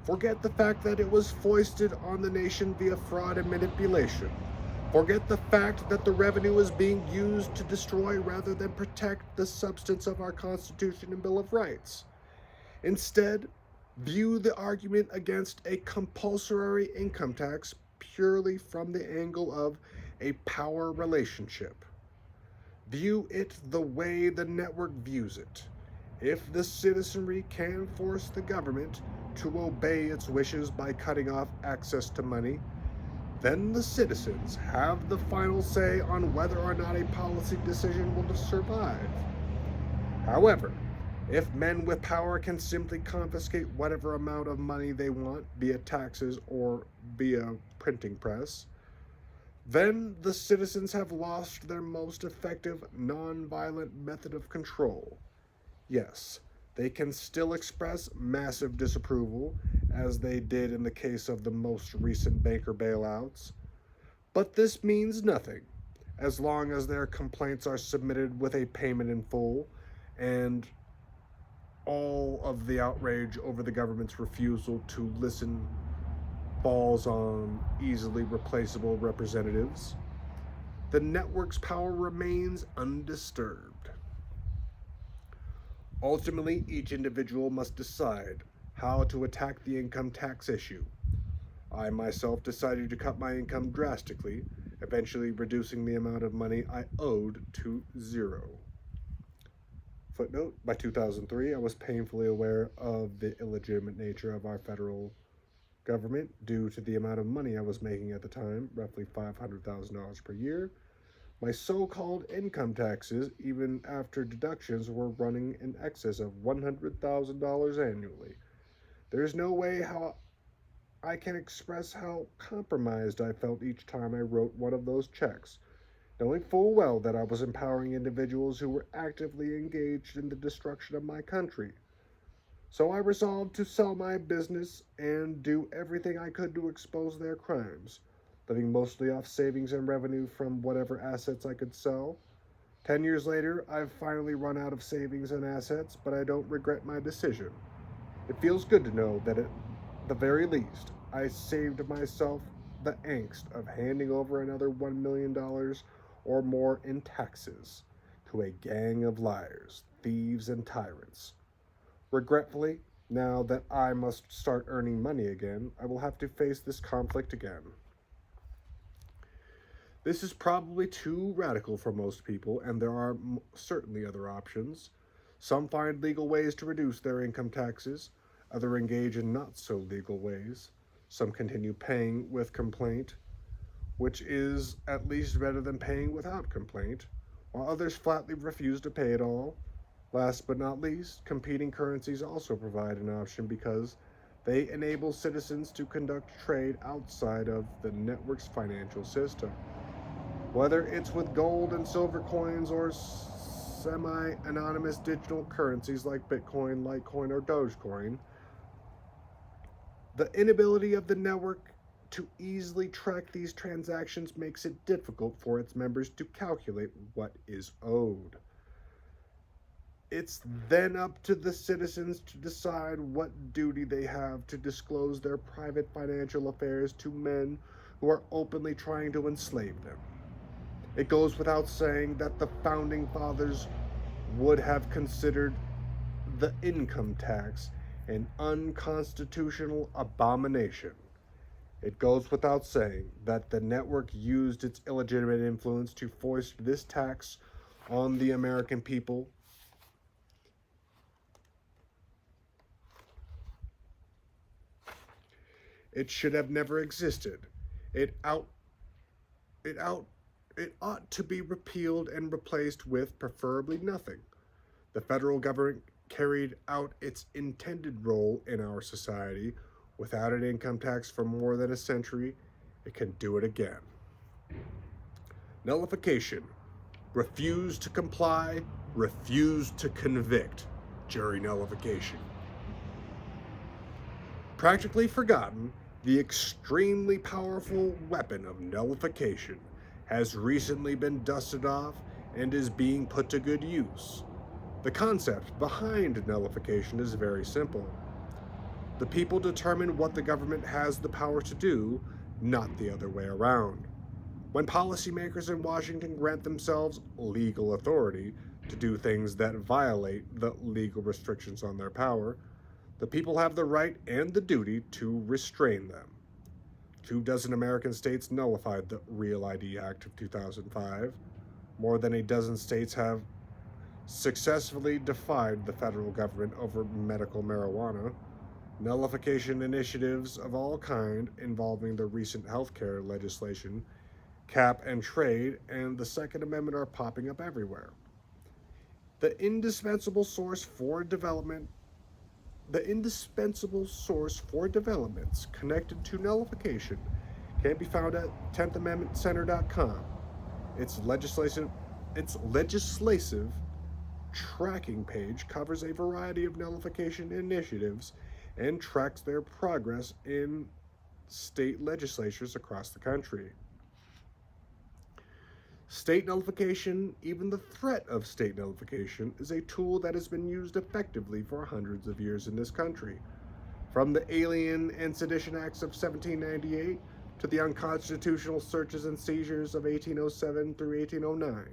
Forget the fact that it was foisted on the nation via fraud and manipulation. Forget the fact that the revenue is being used to destroy rather than protect the substance of our Constitution and Bill of Rights. Instead, view the argument against a compulsory income tax purely from the angle of a power relationship. View it the way the network views it. If the citizenry can force the government to obey its wishes by cutting off access to money, then the citizens have the final say on whether or not a policy decision will survive. However, if men with power can simply confiscate whatever amount of money they want via taxes or via printing press, then the citizens have lost their most effective non-violent method of control. Yes, they can still express massive disapproval, as they did in the case of the most recent banker bailouts, but this means nothing as long as their complaints are submitted with a payment in full and all of the outrage over the government's refusal to listen falls on easily replaceable representatives. The network's power remains undisturbed. Ultimately, each individual must decide how to attack the income tax issue. I myself decided to cut my income drastically, eventually reducing the amount of money I owed to zero. Footnote, by 2003, I was painfully aware of the illegitimate nature of our federal government due to the amount of money I was making at the time, roughly $500,000 per year. My so-called income taxes, even after deductions, were running in excess of $100,000 annually. There is no way how I can express how compromised I felt each time I wrote one of those checks, knowing full well that I was empowering individuals who were actively engaged in the destruction of my country. So I resolved to sell my business and do everything I could to expose their crimes, living mostly off savings and revenue from whatever assets I could sell. 10 years later, I've finally run out of savings and assets, but I don't regret my decision. It feels good to know that at the very least, I saved myself the angst of handing over another $1 million or more in taxes to a gang of liars, thieves, and tyrants. Regretfully, now that I must start earning money again, I will have to face this conflict again. This is probably too radical for most people, and there are certainly other options. Some find legal ways to reduce their income taxes, others engage in not so legal ways. Some continue paying with complaint, which is at least better than paying without complaint, while others flatly refuse to pay at all. Last but not least, competing currencies also provide an option because they enable citizens to conduct trade outside of the network's financial system. Whether it's with gold and silver coins or semi-anonymous digital currencies like Bitcoin, Litecoin, or Dogecoin, the inability of the network to easily track these transactions makes it difficult for its members to calculate what is owed. It's then up to the citizens to decide what duty they have to disclose their private financial affairs to men who are openly trying to enslave them. It goes without saying that the founding fathers would have considered the income tax an unconstitutional abomination. It goes without saying that the network used its illegitimate influence to foist this tax on the American people. It should have never existed. It out it out it ought to be repealed and replaced with preferably nothing. The federal government carried out its intended role in our society. Without an income tax for more than a century, it can do it again. Nullification. Refuse to comply, refuse to convict. Jury nullification. Practically forgotten, the extremely powerful weapon of nullification has recently been dusted off and is being put to good use. The concept behind nullification is very simple. The people determine what the government has the power to do, not the other way around. When policymakers in Washington grant themselves legal authority to do things that violate the legal restrictions on their power, the people have the right and the duty to restrain them. 24 American states nullified the Real ID Act of 2005. More than a dozen states have successfully defied the federal government over medical marijuana. Nullification initiatives of all kind involving the recent healthcare legislation, cap and trade, and the Second Amendment are popping up everywhere. The indispensable source for developments connected to nullification can be found at 10thamendmentcenter.com. Its legislative tracking page covers a variety of nullification initiatives and tracks their progress in state legislatures across the country. State nullification, even the threat of state nullification, is a tool that has been used effectively for hundreds of years in this country. From the Alien and Sedition Acts of 1798 to the unconstitutional searches and seizures of 1807 through 1809.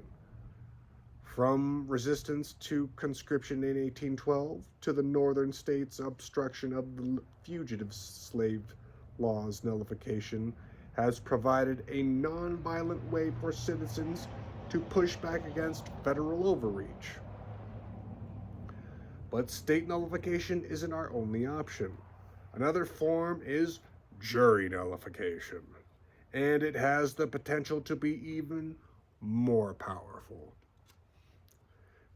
From resistance to conscription in 1812 to the northern states' obstruction of the fugitive slave laws, nullification has provided a non-violent way for citizens to push back against federal overreach. But state nullification isn't our only option. Another form is jury nullification, and it has the potential to be even more powerful.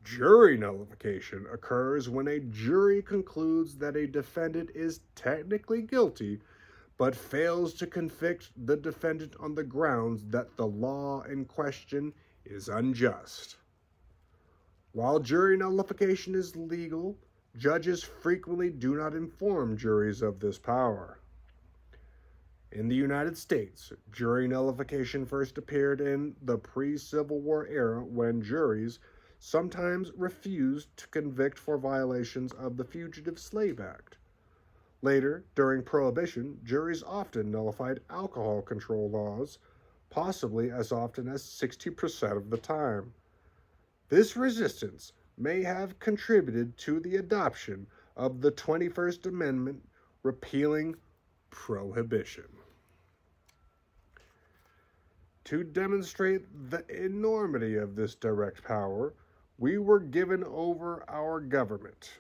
Jury nullification occurs when a jury concludes that a defendant is technically guilty but fails to convict the defendant on the grounds that the law in question is unjust. While jury nullification is legal, judges frequently do not inform juries of this power. In the United States, jury nullification first appeared in the pre-Civil War era when juries sometimes refused to convict for violations of the Fugitive Slave Act. Later, during Prohibition, juries often nullified alcohol control laws, possibly as often as 60% of the time. This resistance may have contributed to the adoption of the 21st Amendment repealing Prohibition. To demonstrate the enormity of this direct power, we were given over our government.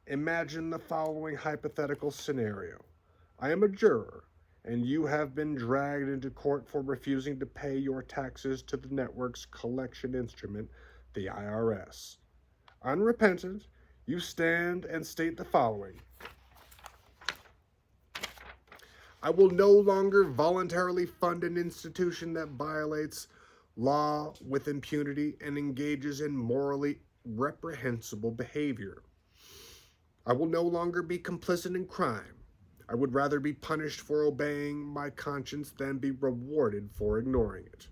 Imagine the following hypothetical scenario. I am a juror, and you have been dragged into court for refusing to pay your taxes to the network's collection instrument, the IRS. Unrepentant, you stand and state the following. I will no longer voluntarily fund an institution that violates law with impunity and engages in morally reprehensible behavior. I will no longer be complicit in crime. I would rather be punished for obeying my conscience than be rewarded for ignoring it.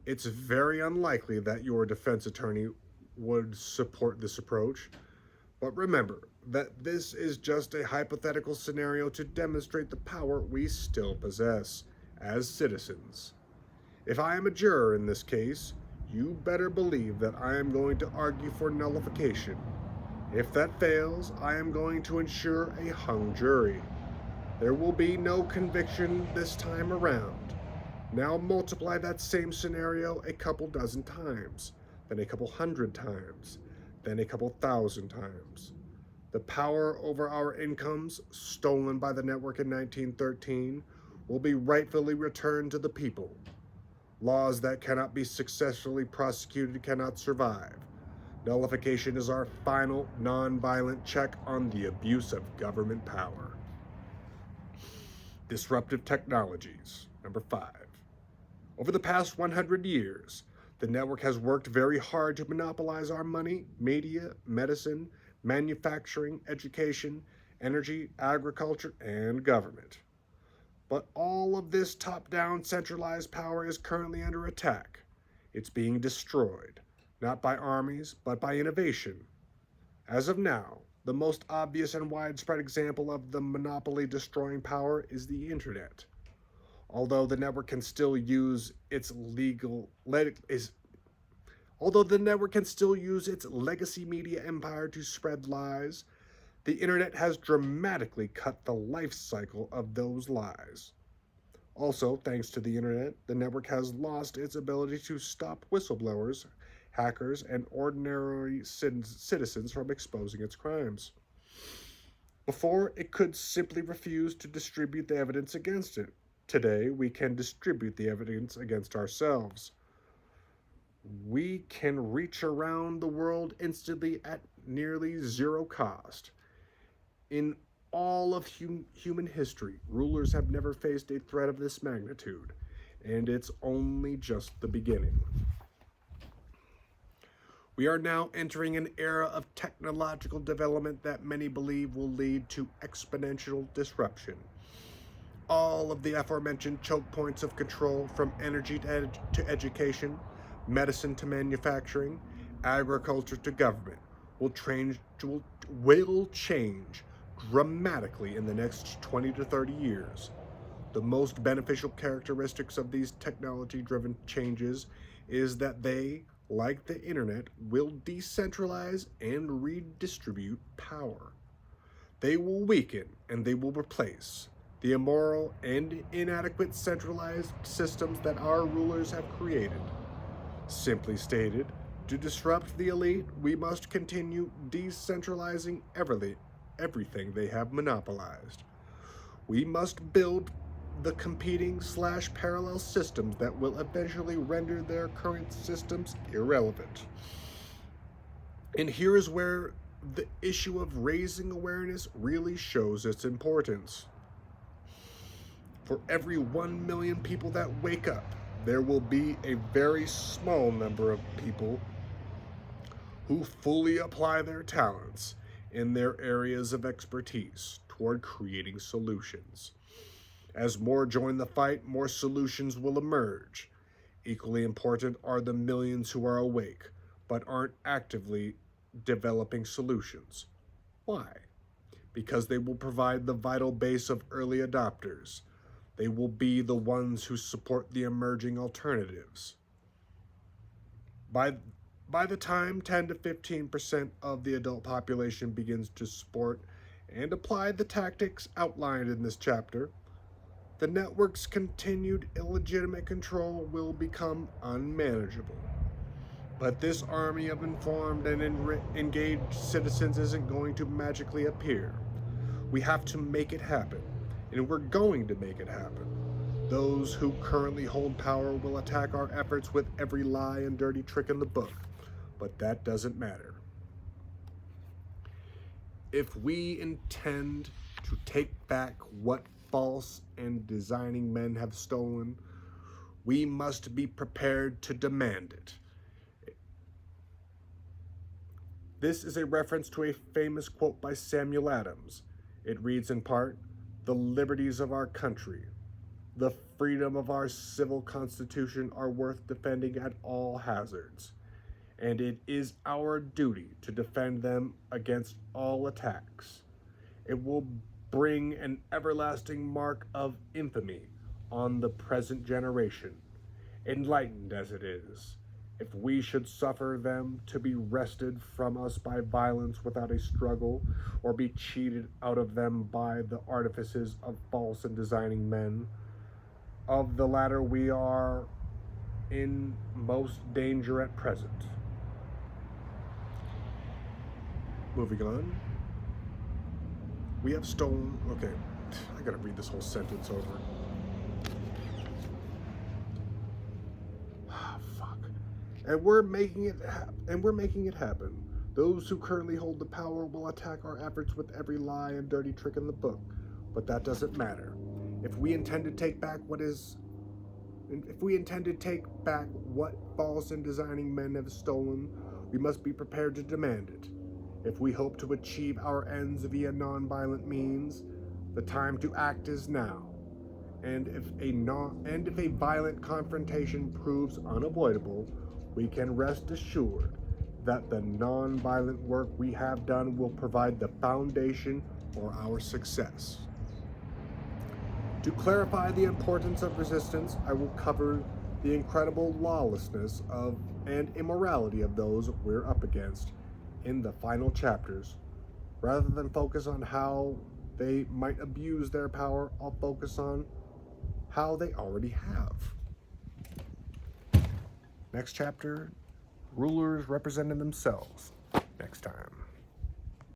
It's very unlikely that your defense attorney would support this approach, but remember that this is just a hypothetical scenario to demonstrate the power we still possess as citizens. If I am a juror in this case, you better believe that I am going to argue for nullification. If that fails, I am going to ensure a hung jury. There will be no conviction this time around. Now multiply that same scenario a couple dozen times, then a couple hundred times, then a couple thousand times. The power over our incomes, stolen by the network in 1913, will be rightfully returned to the people. Laws that cannot be successfully prosecuted cannot survive. Nullification is our final, non-violent check on the abuse of government power. Disruptive technologies. Number 5. Over the past 100 years, the network has worked very hard to monopolize our money, media, medicine, manufacturing, education, energy, agriculture, and government. But all of this top-down centralized power is currently under attack. It's being destroyed, not by armies, but by innovation. As of now, the most obvious and widespread example of the monopoly destroying power is the internet. Although the network can still use its legacy media empire to spread lies, the internet has dramatically cut the life cycle of those lies. Also, thanks to the internet, the network has lost its ability to stop whistleblowers, hackers, and ordinary citizens from exposing its crimes. Before, it could simply refuse to distribute the evidence against it. Today, we can distribute the evidence against ourselves. We can reach around the world instantly at nearly zero cost. In all of human history, rulers have never faced a threat of this magnitude, and it's only just the beginning. We are now entering an era of technological development that many believe will lead to exponential disruption. All of the aforementioned choke points of control, from energy to education, medicine to manufacturing, agriculture to government, will change dramatically in the next 20 to 30 years. The most beneficial characteristics of these technology-driven changes is that they, like the internet, will decentralize and redistribute power. They will weaken and they will replace the immoral and inadequate centralized systems that our rulers have created. Simply stated, to disrupt the elite, we must continue decentralizing everything they have monopolized. We must build the competing/parallel systems that will eventually render their current systems irrelevant. And here is where the issue of raising awareness really shows its importance. For every 1 million people that wake up, there will be a very small number of people who fully apply their talents in their areas of expertise toward creating solutions. As more join the fight, more solutions will emerge. Equally important are the millions who are awake, but aren't actively developing solutions. Why? Because they will provide the vital base of early adopters. They will be the ones who support the emerging alternatives. By the time 10 to 15% of the adult population begins to support and apply the tactics outlined in this chapter, the network's continued illegitimate control will become unmanageable. But this army of informed and engaged citizens isn't going to magically appear. We have to make it happen, and we're going to make it happen. Those who currently hold power will attack our efforts with every lie and dirty trick in the book, but that doesn't matter. If we intend to take back what false and designing men have stolen, we must be prepared to demand it. This is a reference to a famous quote by Samuel Adams. It reads in part, The liberties of our country, the freedom of our civil constitution are worth defending at all hazards, and it is our duty to defend them against all attacks. It will bring an everlasting mark of infamy on the present generation, enlightened as it is, if we should suffer them to be wrested from us by violence without a struggle, or be cheated out of them by the artifices of false and designing men. Of the latter we are in most danger at present. Moving on. We have stolen... Okay, I gotta read this whole sentence over. Fuck. And we're making it happen. Those who currently hold the power will attack our efforts with every lie and dirty trick in the book. But that doesn't matter. If we intend to take back what false and designing men have stolen, we must be prepared to demand it. If we hope to achieve our ends via non-violent means, the time to act is now. And if a violent confrontation proves unavoidable, we can rest assured that the non-violent work we have done will provide the foundation for our success. To clarify the importance of resistance, I will cover the incredible lawlessness and immorality of those we're up against in the final chapters. Rather than focus on how they might abuse their power, I'll focus on how they already have. Next chapter, rulers representing themselves. Next time.